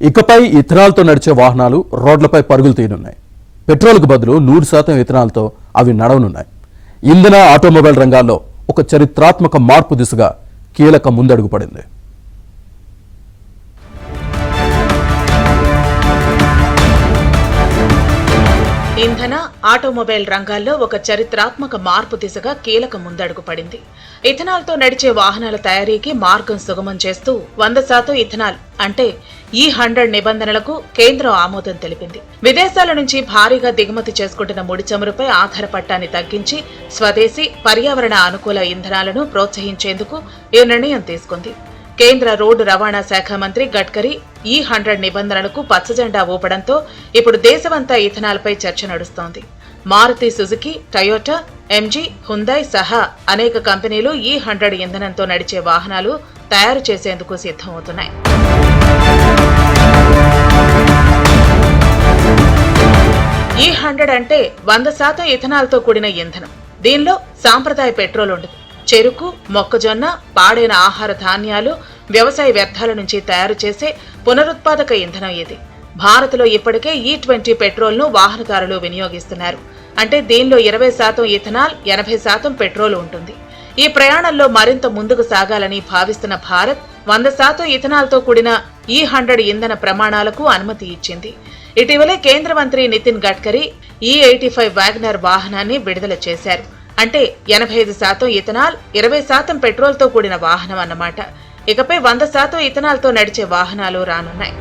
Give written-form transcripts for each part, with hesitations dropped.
ఇకపై ఇథనాల్తో నడిచే వాహనాలు రోడ్లపై పరుగులు తీయనున్నాయి. పెట్రోల్కు బదులు 100% ఇథనాల్తో అవి నడవనున్నాయి. ఇంధన ఆటోమొబైల్ రంగాల్లో ఒక చరిత్రాత్మక మార్పు దిశగా కీలక ముందడుగు పడింది. ఇంధన ఆటోమొబైల్ రంగాల్లో ఒక చరిత్రాత్మక మార్పు దిశగా కీలక ముందడుగు పడింది. ఇథనాల్తో నడిచే వాహనాల తయారీకి మార్గం సుగమం చేస్తూ 100% ఇథనాల్ అంటే E100 నిబంధనలకు కేంద్రం ఆమోదం తెలిపింది. విదేశాల నుంచి భారీగా దిగుమతి చేసుకుంటున్న ముడి చమురుపై ఆధారపట్టాన్ని తగ్గించి స్వదేశీ పర్యావరణ అనుకూల ఇంధనాలను ప్రోత్సహించేందుకు ఈ నిర్ణయం తీసుకుంది. కేంద్ర రోడ్డు రవాణా శాఖ మంత్రి గడ్కరీ E100 నిబంధనలకు పచ్చజెండా ఊపడంతో ఇప్పుడు దేశమంతా ఇథనాల్పై చర్చ నడుస్తోంది. Maruti Suzuki, Toyota, MG, Hyundai సహా అనేక కంపెనీలు E100 ఇంధనంతో నడిచే వాహనాలు తయారు చేసేందుకు సిద్ధమవుతున్నాయి. E100 అంటే 100% ఇథనాల్తో కూడిన ఇంధనం. దీనిలో సాంప్రదాయ పెట్రోల్ ఉండదు. చెరుకు, మొక్కజొన్న, పాడైన ఆహార ధాన్యాలు, వ్యవసాయ వ్యర్థాల నుంచి తయారు చేసే పునరుత్పాదక ఇంధనం ఇది. భారత్లో ఇప్పటికే E20 పెట్రోల్ను వాహనదారులు వినియోగిస్తున్నారు. అంటే దీనిలో 20% ఇథనాల్, 80% పెట్రోల్ ఉంటుంది. ఈ ప్రయాణంలో మరింత ముందుకు సాగాలని భావిస్తున్న భారత్ 100% ఇథనాల్తో కూడిన E100 ఇంధన ప్రమాణాలకు అనుమతి ఇచ్చింది. ఇటీవలే కేంద్ర మంత్రి నితిన్ గడ్కరీ E85 వ్యాగనర్ వాహనాన్ని విడుదల చేశారు. అంటే 85% ఇథనాల్, 20% పెట్రోల్తో కూడిన వాహనం అన్నమాట. ఇకపై 100% ఇథనాల్తో నడిచే వాహనాలు రానున్నాయి.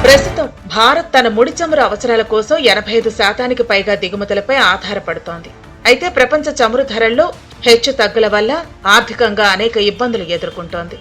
ప్రస్తుతం భారత్ తన ముడి చమురు అవసరాల కోసం 85%కి పైగా దిగుమతులపై ఆధారపడుతోంది. అయితే ప్రపంచ చమురు ధరల్లో హెచ్చు తగ్గుల వల్ల ఆర్థికంగా అనేక ఇబ్బందులు ఎదుర్కొంటోంది.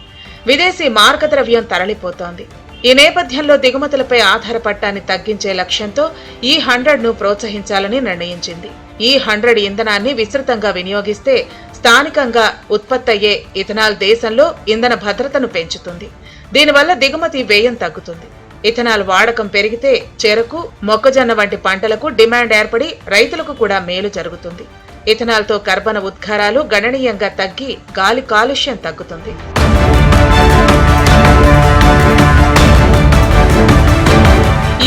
విదేశీ మార్గద్రవ్యం తరలిపోతోంది. ఈ నేపథ్యంలో దిగుమతులపై ఆధారపట్టాన్ని తగ్గించే లక్ష్యంతో E100ను ప్రోత్సహించాలని నిర్ణయించింది. E100 ఇంధనాన్ని విస్తృతంగా వినియోగిస్తే స్థానికంగా ఉత్పత్తయ్యే ఇథనాల్ దేశంలో ఇంధన భద్రతను పెంచుతుంది. దీనివల్ల దిగుమతి వ్యయం తగ్గుతుంది. ఇథనాల్ వాడకం పెరిగితే చెరకు, మొక్కజొన్న వంటి పంటలకు డిమాండ్ ఏర్పడి రైతులకు కూడా మేలు జరుగుతుంది. ఇథనాల్తో కర్బన ఉద్గారాలు గణనీయంగా తగ్గి గాలి కాలుష్యం తగ్గుతుంది.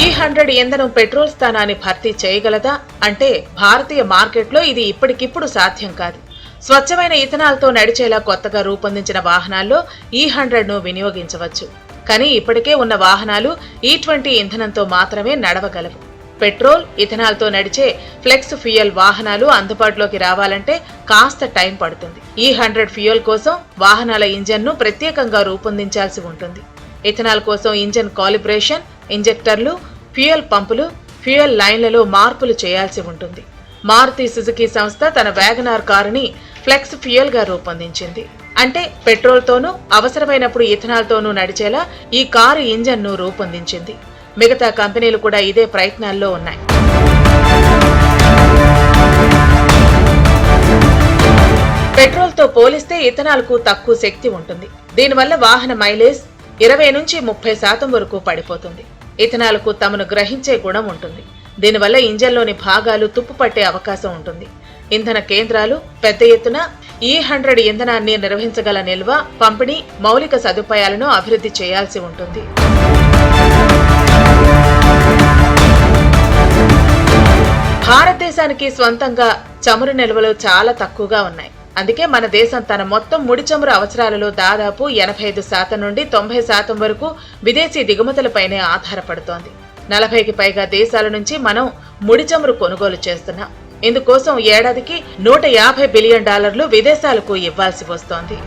E100 ఇంధనం పెట్రోల్ స్థానాన్ని భర్తీ చేయగలదా అంటే భారతీయ మార్కెట్లో ఇది ఇప్పటికిప్పుడు సాధ్యం కాదు. స్వచ్ఛమైన ఇథనాల్తో నడిచేలా కొత్తగా రూపొందించిన వాహనాల్లో E100ను వినియోగించవచ్చు. కానీ ఇప్పటికే ఉన్న వాహనాలు E20 ఇంధనంతో మాత్రమే నడవగలవు. పెట్రోల్, ఇథనాల్తో నడిచే ఫ్లెక్స్ ఫ్యూయల్ వాహనాలు అందుబాటులోకి రావాలంటే కాస్త టైం పడుతుంది. E100 ఫ్యూయల్ కోసం వాహనాల ఇంజన్ను ప్రత్యేకంగా రూపొందించాల్సి ఉంటుంది. ఇథనాల్ కోసం ఇంజన్ కాలిబ్రేషన్, ఇంజెక్టర్లు, ఫ్యూయల్ పంపులు, ఫ్యూయల్ లైన్లలో మార్పులు చేయాల్సి ఉంటుంది. మారుతి సుజుకి సంస్థ తన వ్యాగనార్ కారుని ఫ్లెక్స్ ఫ్యూయల్ గా రూపొందించింది. అంటే పెట్రోల్తోనూ అవసరమైనప్పుడు ఇథనాల్తోనూ నడిచేలా ఈ కారు ఇంజన్ను రూపొందించింది. మిగతా కంపెనీలు కూడా ఇదే ప్రయత్నాల్లో ఉన్నాయి. పెట్రోల్తో పోలిస్తే ఇథనాల్కు తక్కువ శక్తి ఉంటుంది. దీనివల్ల వాహన మైలేజ్ 20 నుంచి 30% వరకు పడిపోతుంది. ఇథనాల్కు తమను గ్రహించే గుణం ఉంటుంది. దీనివల్ల ఇంజన్లోని భాగాలు తుప్పుపట్టే అవకాశం ఉంటుంది. ఇంధన కేంద్రాలు పెద్ద ఎత్తున E100 ఇంధనాన్ని నిర్వహించగల నిల్వ, పంపిణీ, మౌలిక సదుపాయాలను అభివృద్ధి చేయాల్సి ఉంటుంది. భారతదేశానికి స్వంతంగా చమురు నిల్వలు చాలా తక్కువగా ఉన్నాయి. అందుకే మన దేశం తన మొత్తం ముడి చమురు అవసరాలలో దాదాపు 85% నుండి 90% వరకు విదేశీ దిగుమతులపైనే ఆధారపడుతోంది. 40కి పైగా దేశాల నుంచి మనం ముడి చమురు కొనుగోలు చేస్తున్నాం. ఇందుకోసం ఏడాదికి $150 బిలియన్ విదేశాలకు ఇవ్వాల్సి వస్తోంది.